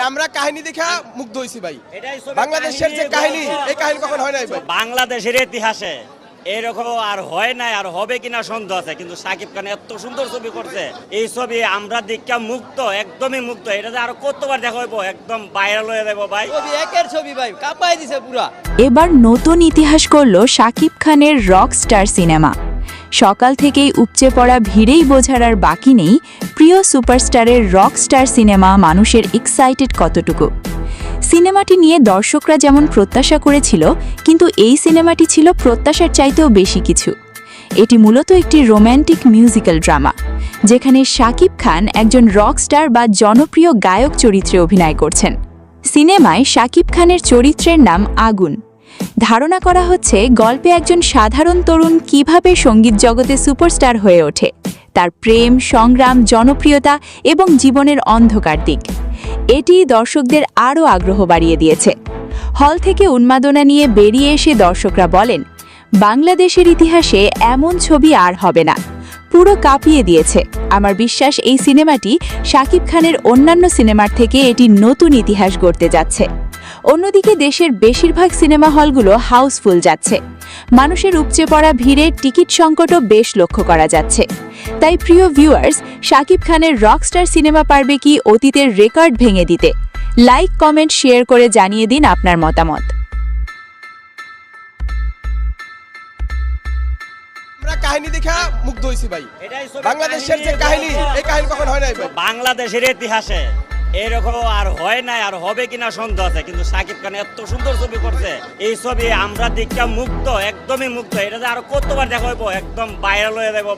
আমরা কাহিনী দেখা মুগ্ধ হইছি ভাই। বাংলাদেশের যে কাহিনী, এই কাহিনী কখন হয় নাই ভাই। বাংলাদেশের ইতিহাসে এরকম আর হয় নাই, আর হবে কিনা সন্দেহ আছে, কিন্তু সাকিব খান এত সুন্দর ছবি করছে, এই ছবি আমরা দেখা মুক্ত, একদমই মুক্ত। এটা যে আরো কতবার দেখা হইব, একদম ভাইরাল হয়ে যাবো ভাই। একের ছবি ভাই কাঁপাই দিছে পুরা। এবার নতুন ইতিহাস করল সাকিব খানের রক স্টার সিনেমা। সকাল থেকেই উপচে পড়া ভিড়েই বোঝার আর বাকি নেই প্রিয় সুপারস্টারের রক স্টার সিনেমা মানুষের এক্সাইটেড কতটুকু। সিনেমাটি নিয়ে দর্শকরা যেমন প্রত্যাশা করেছিল, কিন্তু এই সিনেমাটি ছিল প্রত্যাশার চাইতেও বেশি কিছু। এটি মূলত একটি রোম্যান্টিক মিউজিক্যাল ড্রামা, যেখানে সাকিব খান একজন রক স্টার বা জনপ্রিয় গায়ক চরিত্রে অভিনয় করছেন। সিনেমায় সাকিব খানের চরিত্রের নাম আগুন। ধারণা করা হচ্ছে গল্পে একজন সাধারণ তরুণ কিভাবে সঙ্গীত জগতে সুপারস্টার হয়ে ওঠে, তার প্রেম, সংগ্রাম, জনপ্রিয়তা এবং জীবনের অন্ধকার দিক। এটি দর্শকদের আরও আগ্রহ বাড়িয়ে দিয়েছে। হল থেকে উন্মাদনা নিয়ে বেরিয়ে এসে দর্শকরা বলেন, বাংলাদেশের ইতিহাসে এমন ছবি আর হবে না, পুরো কাঁপিয়ে দিয়েছে। আমার বিশ্বাস এই সিনেমাটি সাকিব খানের অন্যান্য সিনেমার থেকে এটি নতুন ইতিহাস গড়তে যাচ্ছে। অন্যদিকে দেশের বেশিরভাগ সিনেমা হলগুলো হাউসফুল যাচ্ছে। মানুষের উপচে পড়া ভিড়ের টিকিট সংকটও বেশ লক্ষ্য করা যাচ্ছে। তাই প্রিয় ভিউয়ার্স, সাকিব খানের রকস্টার সিনেমা পারবে কি অতীতের রেকর্ড ভেঙে দিতে? লাইক, কমেন্ট, শেয়ার করে জানিয়ে দিন আপনার মতামত। আমরা কাহিনী দেখা মুগ্ধ হইছি ভাই। বাংলাদেশের যে কাহিনী, এই কাহিনী কখন হয় নাই ভাই। বাংলাদেশের ইতিহাসে এরকম আর হয় নাই, আর হবে কিনা সন্দেহ আছে, কিন্তু সাকিব খান এত সুন্দর ছবি করছে, এই ছবি আমরা দেখা মুক্ত, একদমই মুক্ত। এটা যে আরো কতবার দেখা হইব, একদম ভাইরাল হয়ে যাবো।